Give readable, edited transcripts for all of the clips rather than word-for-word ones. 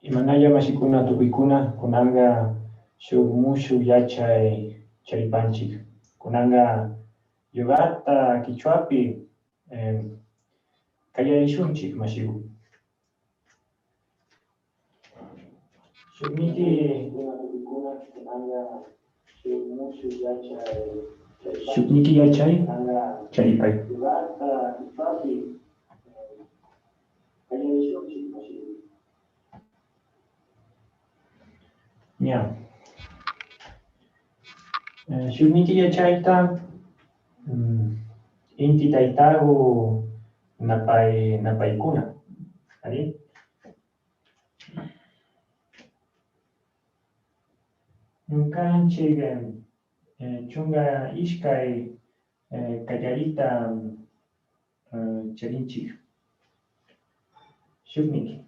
Imanalla mashikuna tukikuna kunanga shuk mushu yachay charipanchik. Kunanga yogata kichwapi kallarishunchik mashiku. Shukniki Shukniki yachay charipay. Yeah. Shukniki yachayta inti taytagu napaykuna. ¿Vale? Ñukanchik chunga ishkay kallarita charinchik. Shukniki.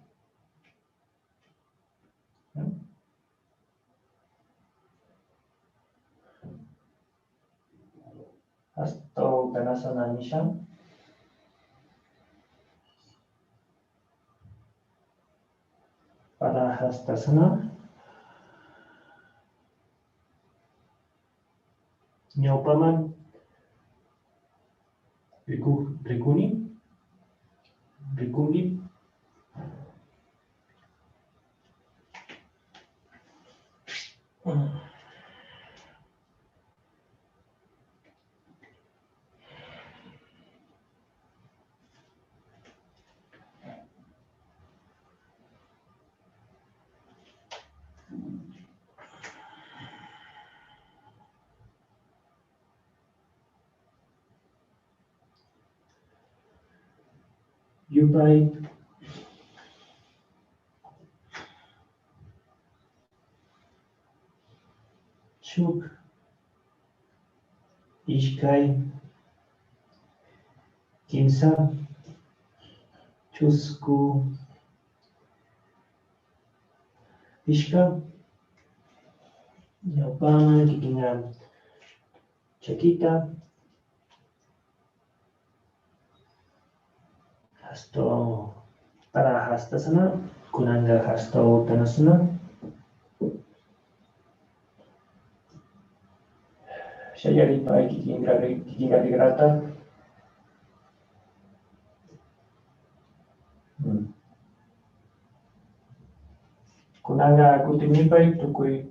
Hasta Uttanasana nisha. Padahastasana. Ñawpaman rikunki. Yupay shuk ishkay kimsa chusku ishka ñawpaman kikinga chakita hasto Padahastasana kunanga hasto Uttanasana. Shayaripay kikinga vigrata. Kunanga kutimipay tukuy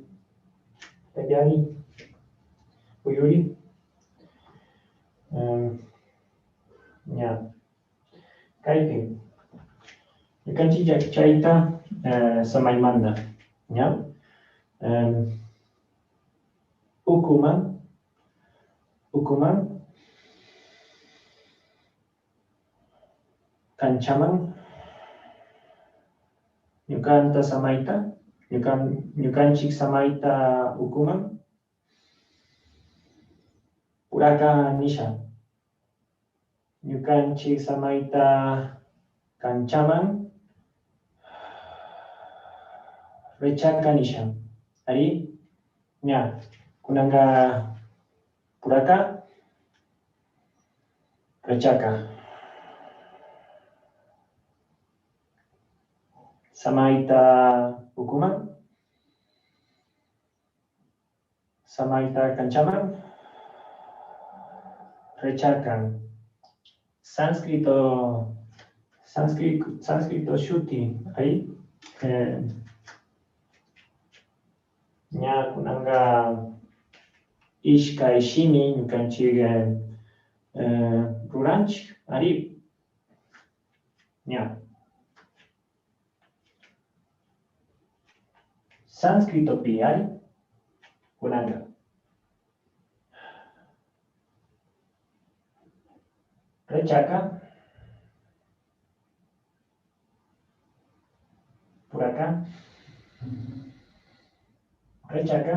tayari uyuri. Kaypi ñukanchik chayta samaymanta, ¿ya? Ukuman kanchaman ñukanchik samayta ukuman puraka nisha. Ñukanchik samayta kanchaman rechaka nisha. Ari ña kunanga puraka rechaka. Samayta ukuman samayta kanchaman rechaka. Sánscrito shuti ahí ña kunanga ishkay shimi ñukanchik ruranchik ari ña sánscritopi ari kunanga rechaka puraka rechaka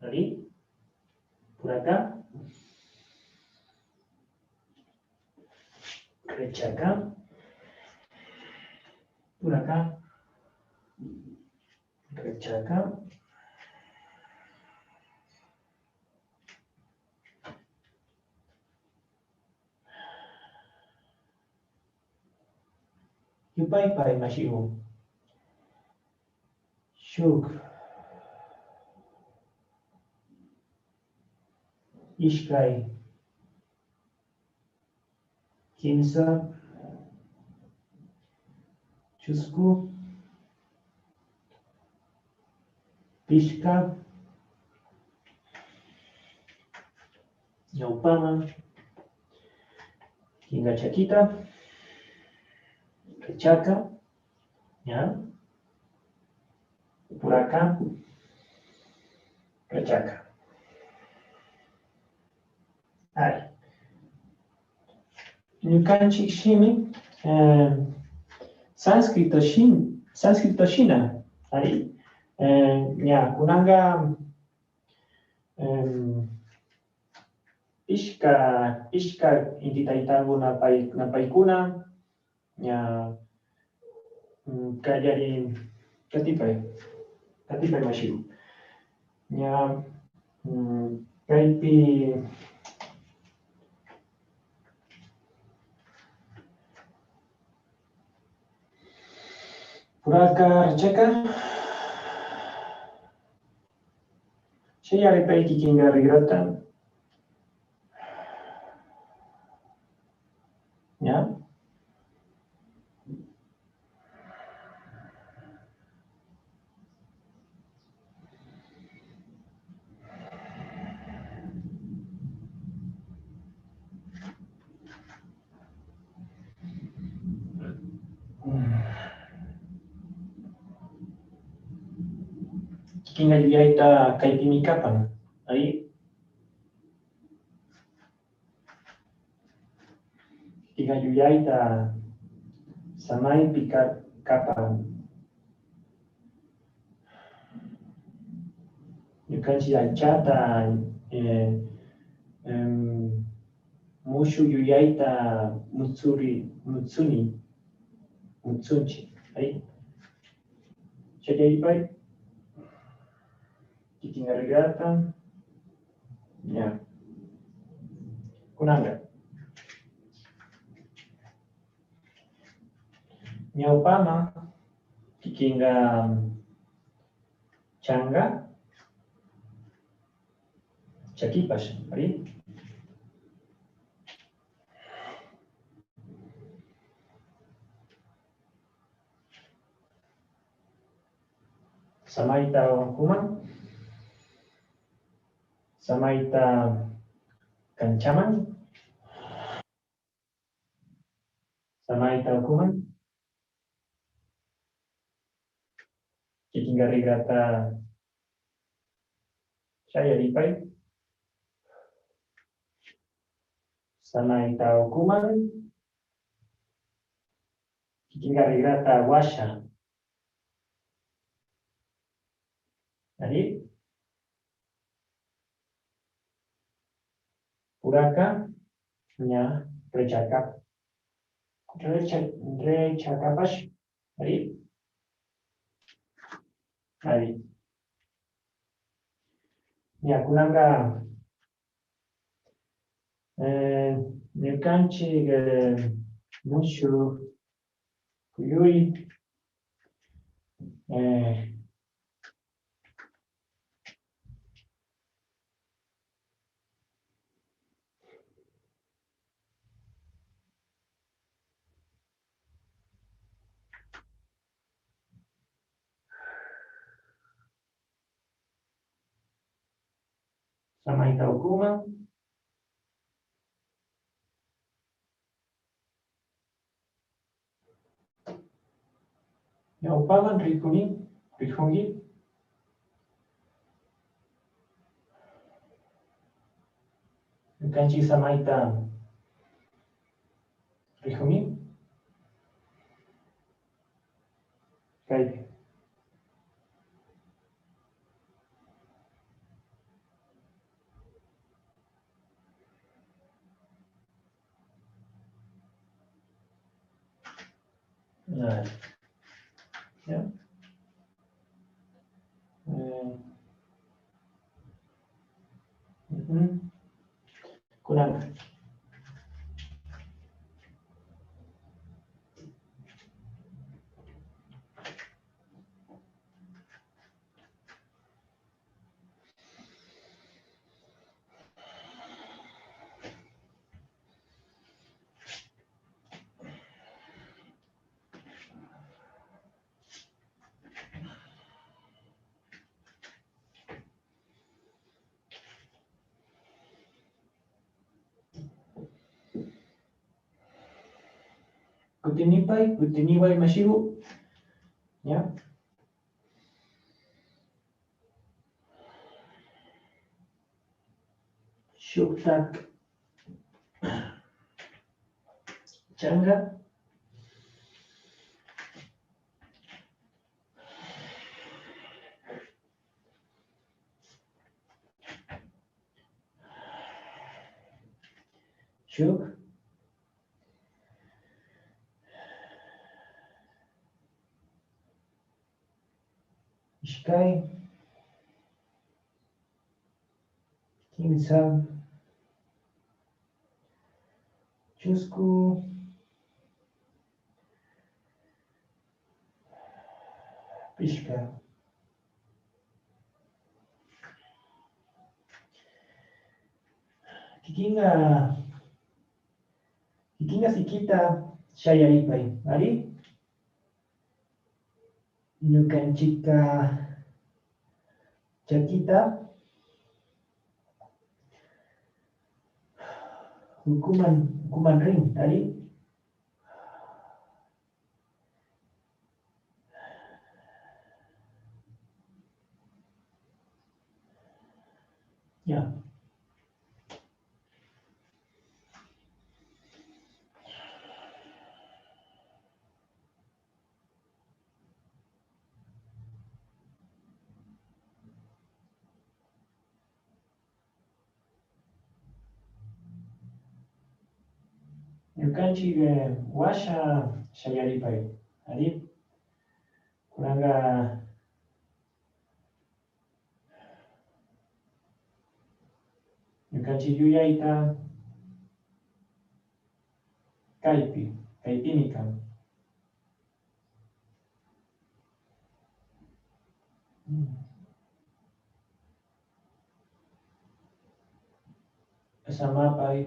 ari puraka rechaka puraka rechaka Yupaypay mashiku. Shuk. Ishkay. Kimsa. Chusku. Pishka. Ñawpama. Kinga chakita. Rechaka. ¿Ya? Por acá. Rechaca. Ahí. Ñukanchik shimi. Sánscrito shina. Ahí. Ya, kunanga. Ishka intitaitagu napaikuna. Ya. Kallari. Katipay mashiku. Ya. Kaypi. Puraka rechaka. Shayaripay kikinga rigrata. ¿Ya? Kikinga yuyaita kaypimi kapan. Ahí. Kikinga yuyaita samaypi kapan. Ñukanchik aychata mushu yuyayta mutsunchik. Ahí. Chayaypay. Kikinga rigrata. Ya. Kunanga. Ñawpama. Kikinga changa. Chakipash. Ahí. Samaita hukuman. Samaita kanchaman. Samaita hukuman. Kikinga rigrata. Shayaripay. Samaita hukuman. Kikinga rigrata washa. Ahí. Puraka. Ya. Rechaka. Rechakapash. Ahí. Ahí. Ya, kunanga. Ñukanchik mushu kuyuri. Samaita hukuma. Ñawpaman rikungi. Ñukanchik samaita rikuni. Kaypi. Ya. Kunanga. Kutiniway mashigu. ¿Ya? Shuktak. Changa. Shuk. Ishkai. Kimsa. Chusku. Pishka. Kikinga sikita shayaripay. ¿Ari? Ñukanchika chakita hukuman rin. ¿Ari? Ya. Ñukanchik washa shayaripay. ¿Ari? Kunanga ñukanchik yuyayta kaypimi kan. Samapay.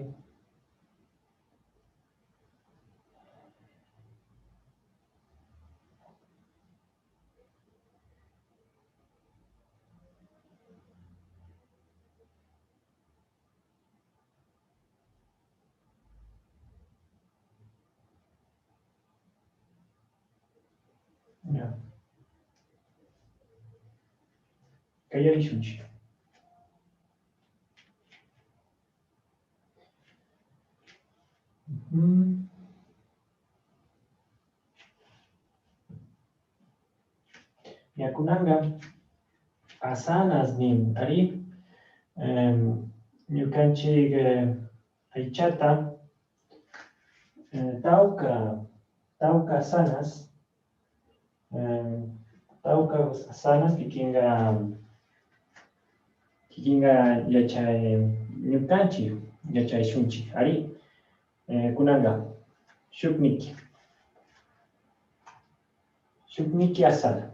Ya. Kayarishunchik. Yakunanga asanas nin. ¿Ari? Ñukanchik aychata tawka asanas. Tawka asanas kikinga ñukanchik yachayshunchik. ¿Ari? Kunanga shukniki asana.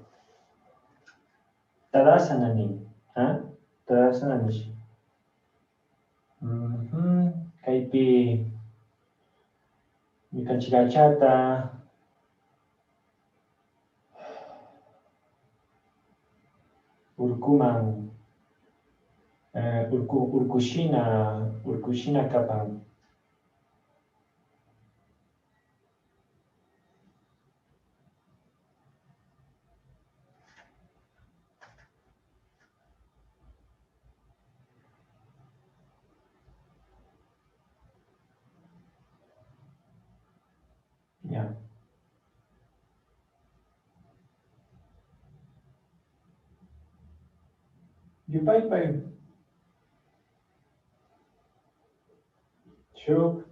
Tadasana nin. Tadasana nish. Kaypi ñukanchik aychata urkuman urkushina kapan. Ya. Yupaypay shuk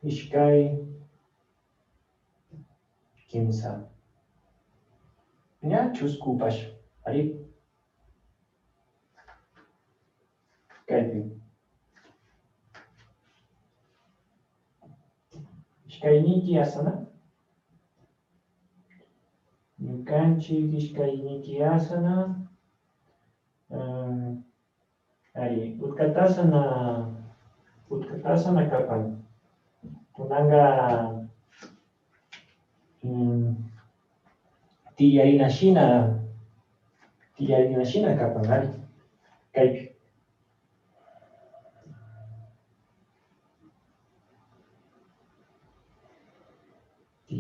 ishkay kimsa. Ña chuskupash. ¿Ari? Kaypi. Ishkayniki asana. Ñukanchik ishkayniki asana. Ari, utkatasana kapan. Kunanga tiyarinashina kapan. Ari? Kaypi.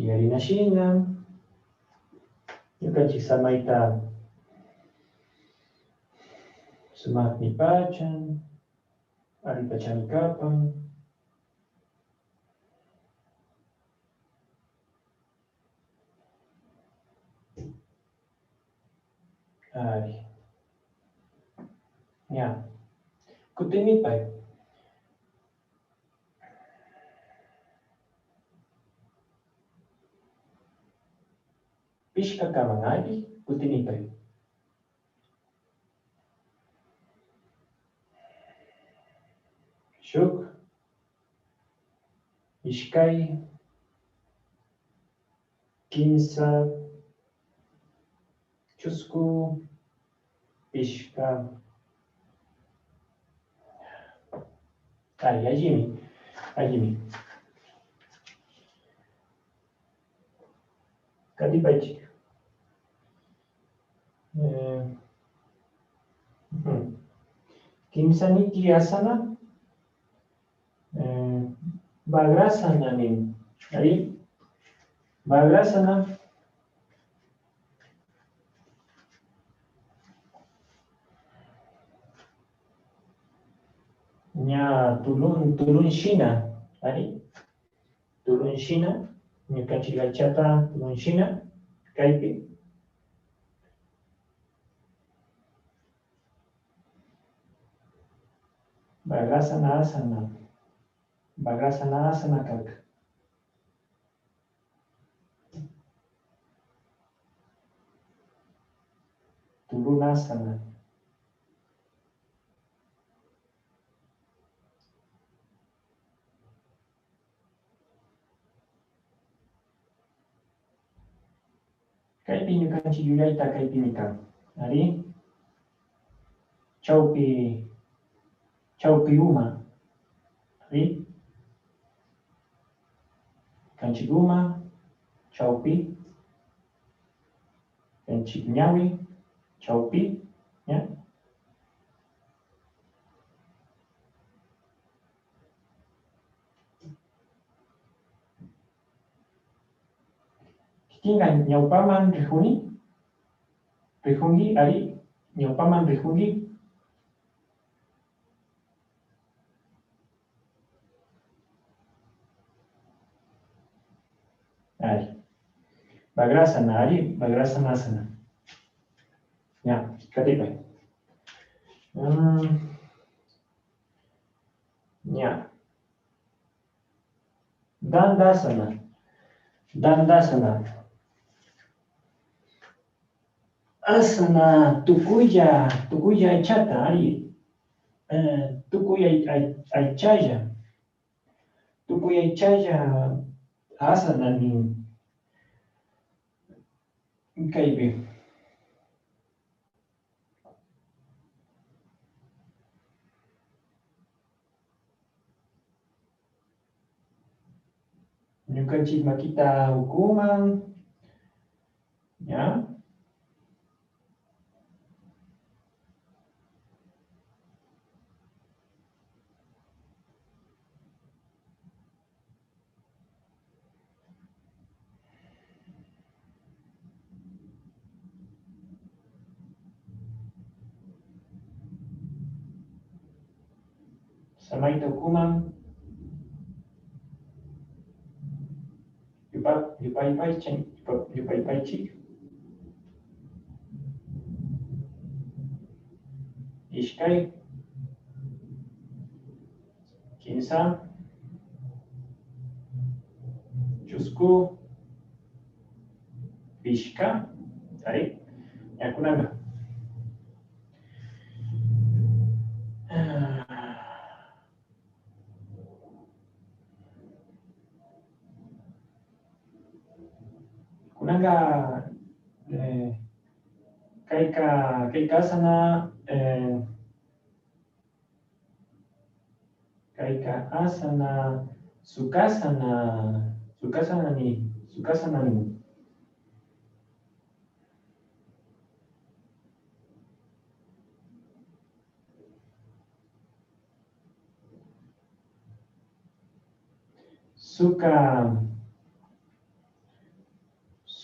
tiyarinashina, ñukanchik samayta sumakmi pachan, allipachami kapan. Ari. Ya. Kutimipay. Pishka kaman ali, kutimipay. Shuk, ishkay, kimsa, chusku, pishka. Ay, allimi. Katipaychik. Kimsaniki asana, Bagrasana nin. Ahí, Bagrasana. Ña tulun shina, ahí. Tulun shina, ñukanchik aychata tulun shina, kaypi. Bagrasana asana. Bagrasana asana kalka. Tulunasana. Kaypi ñukanchik yuyayta kaypimi kan. Ari. Chawpi uma. Ari. Kanchik uma, chawpi. Kanchik ñawi, chawpi. ¿Ya? Kikinga ñawpaman rihungi, ari ñawpaman rihungi. Ari. Bagrasana, ari bagrasana asana. Ya, katipay. Ya. Dandasana. Asana tukuya aychata, ari. Tukuya aychaya. Tukuya aychaya asana nin. Kaypi. Ñukanchik makita ukuman. Ya. Samayta ukuman. Yupaypaychik. Ishkay. Kimsa. Chusku. Pishka. Ahí. Yakunanga. Kunanga kayka asana sukasana ni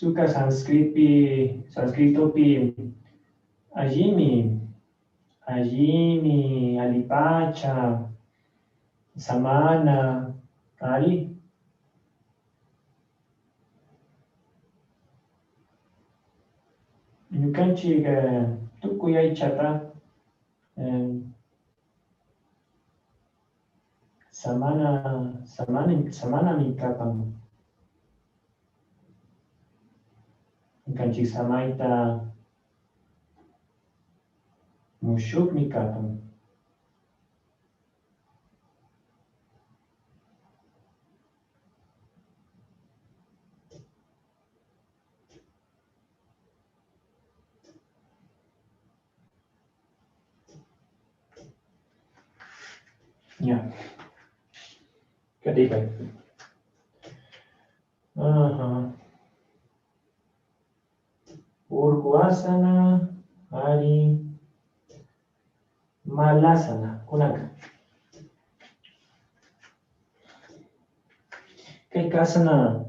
suka sanskritopi allimi alipacha samana ari ñukanchik tukuy aychata samanami kapan. Ñukanchik samayta mushukmi kapan. Ya. Kadipay. Urquasana ari malasana kunaka. Kay kasana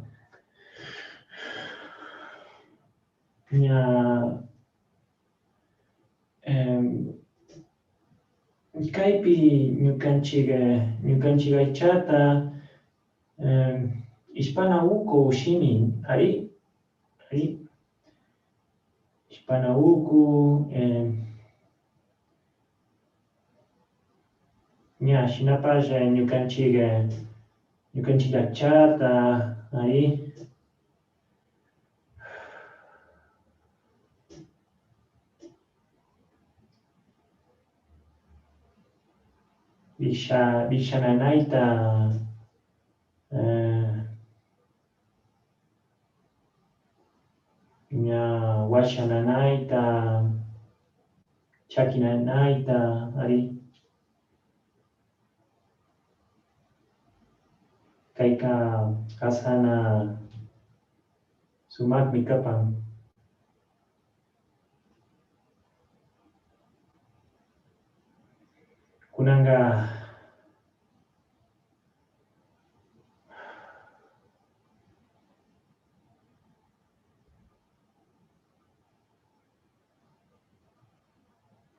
ña kaypi ñukanchik aychata ishpana uku shimi ari ishpana uku ña shinapash ñukanchik aychata ari vishananayta ña washananayta chakinanayta ari kayka kasana sumakmi kapan. Kunanga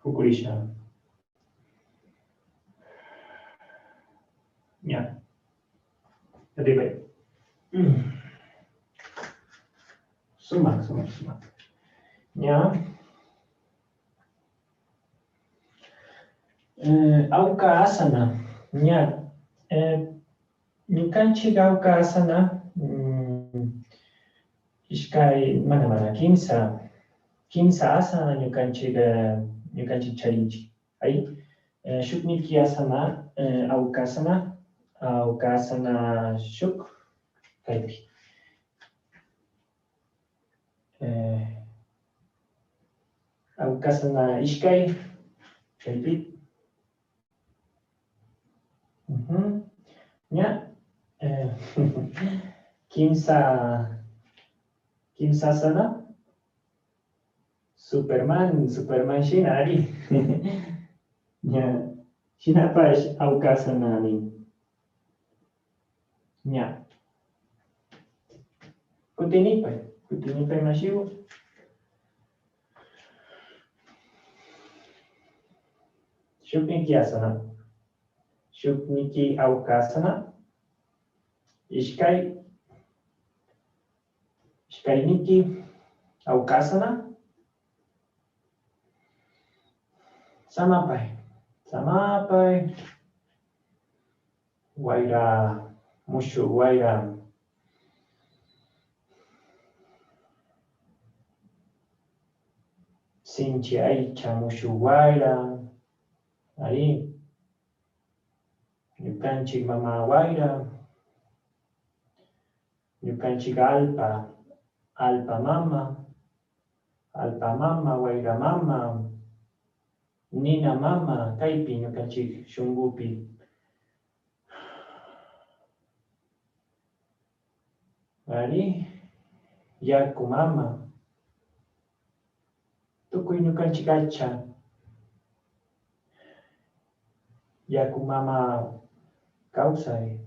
kukurisha. Ya. Kadipay. Sumak. Ya. Auka asana. Ya. Ñukanchik auka asana ishkay mana kimsa asana ñukanchik charinchik. Ay shukniki asana auka asana shuk kaypi. Auka asana ishkay kaypi. Ya. Kimsa asana Superman shina ari. Ya. Shinapash auka asana nin. Ya. Kutinipay mashiwo. Shukniki asana. Shukniki auka asana. Ishkayniki auka asana. Samapay. Wayra mushuk wayra. Sinchi aycha mushuk wayra. Ari. Ñukanchik mama wayra. Ñukanchik alpa mama. Alpa mama, wayra mama. Nina mama kaypi ñukanchik shungupi. Ari. Yaku mama. Tukuy ñukanchik aycha. Yaku mama kawsay.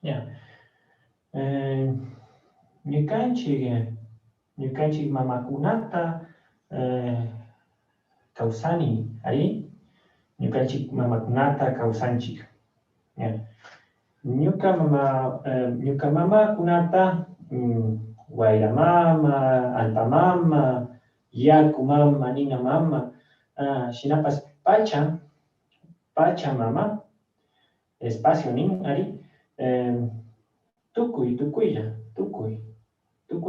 Ya. Ñukanchik mamakunata kawsani, ari? Ñukanchik mamakunata kawsanchik. Ya. Ñuka mamakunata wayra mama, alpa mama, yaku mama, nina mama, shinapas pacha mama, espacio nin, ari? Tukuy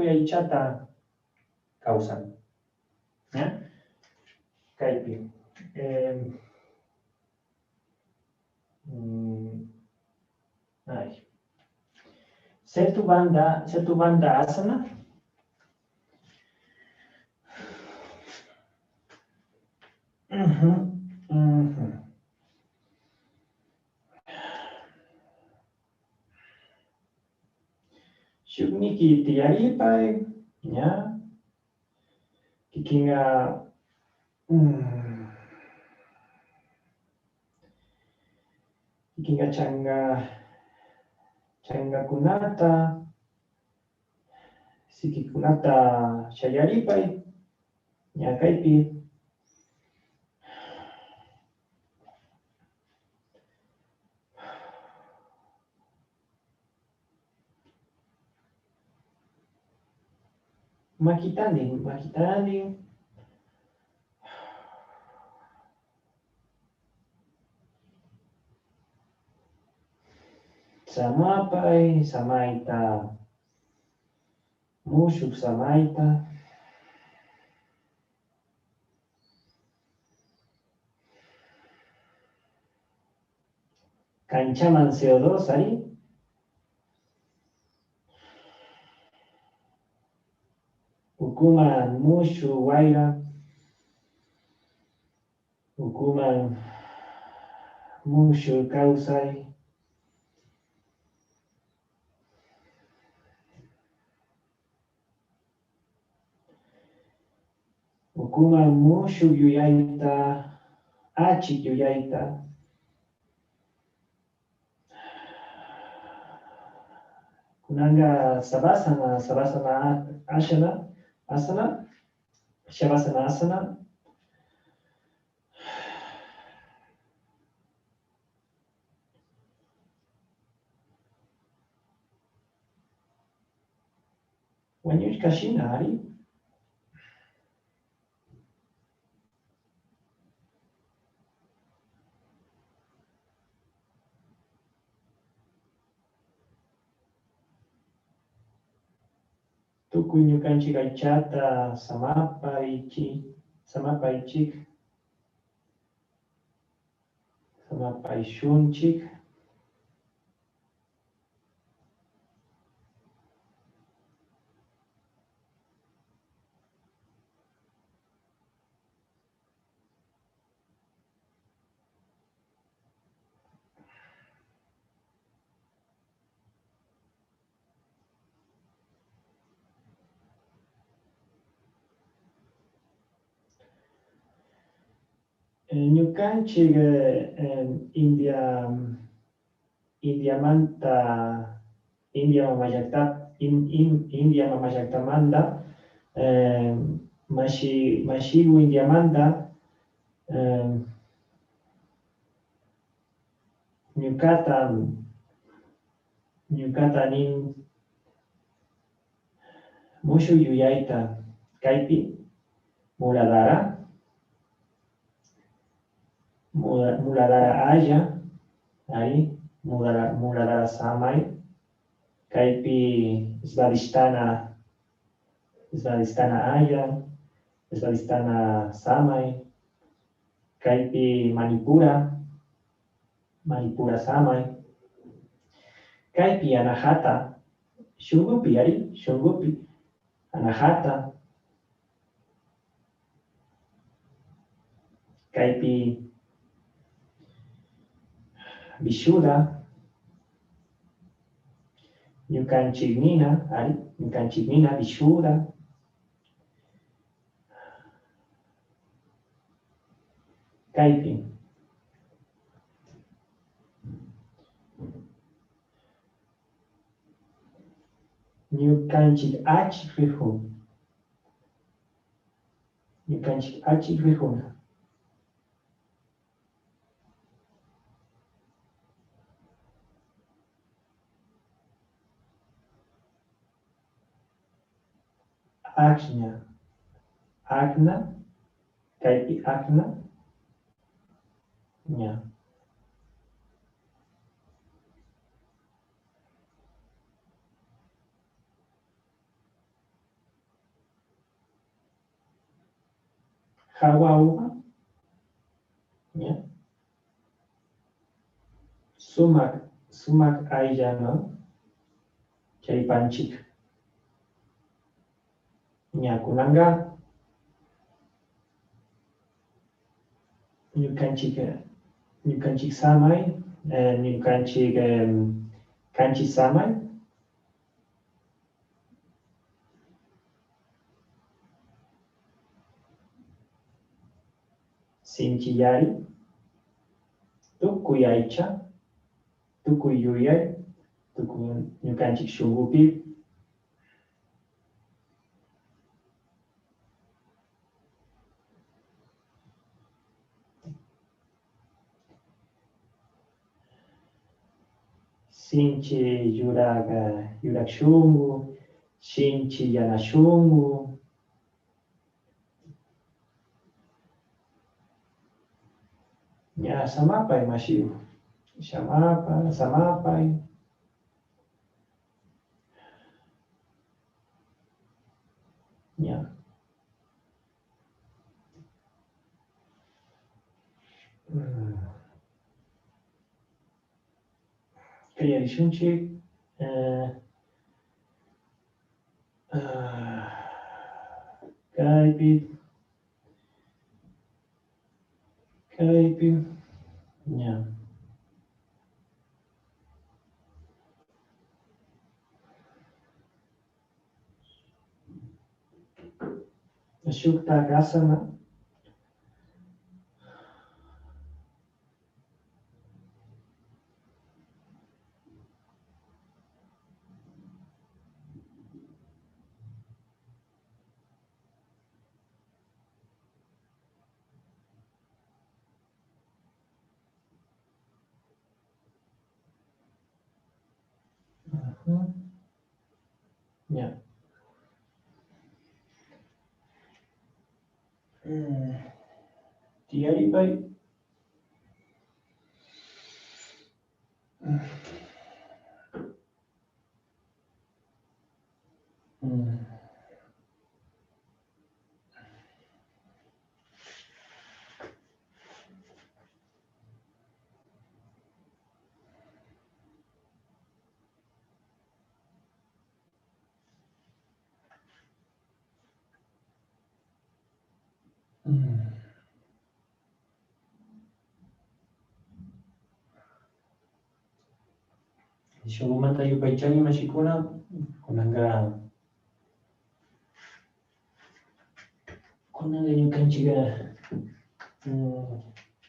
aychata kawsan. ¿Ya? Kaypi. Setubanda asana. Shukniki tiyaripay, ya. Kikinga changakunata, sikikunata shayaripay, ya kaypi. Makitandin. Samapay, samayta, mushuk samayta. Kanchaman CO2, ari? Ukuman mushu wayra. Ukuman mushu kawsay. Ukuman mushu yuyayta, achik yuyayta. Kunanga asana, shavasana asana. Wañushka shina, ari? Tukuy ñukanchik aychata samapaychik, samapayshunchik. Ñukanchik India mamallaktmanta mashigu Indiamanta ñukata nin mushu yuyayta kaypi muladara aya, ahí, muladara samay, kaypi svadhisthana aya, svadhisthana samay, kaypi manipura samay, kaypi anahata, shungupi, anahata, kaypi Vishuddha, ñukanchik nina, Vishuddha. Kaypi. ñukanchik achik rikun. Ñukanchik achik rikun. Akña. Akna. Kaypi akna. Ña. Hawaupa. Ña. Sumak ayllano. Chaypanchik. Ña kunanga. Ñukanchik samay. Ñukanchik kanchis samay. Sinchillari. Tukuy aycha. Tukuy yuyay. Tukuy ñukanchik shungupi. Sinchi yurak shungu. Sinchi yana shungu. Ya samapay mashiu. Samapay. Ya. Kaya rishunchik. Kaypi. Ya. Shukta asana. Ya. Tiyaripay. Shogumanta yupaychani mashikuna. Kunanga ñukanchik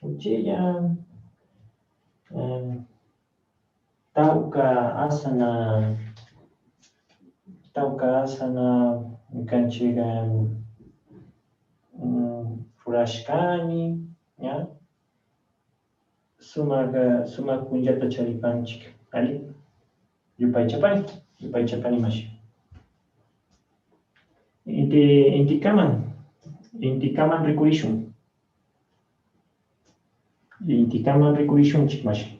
uchilla. Tawka asana ñukanchik rurashkani, ¿ya? Sumak punllata charipanchik, ¿ali? Yupaychapani mashi. Intikaman rikurishun. Intikaman rikurishunchik mashi.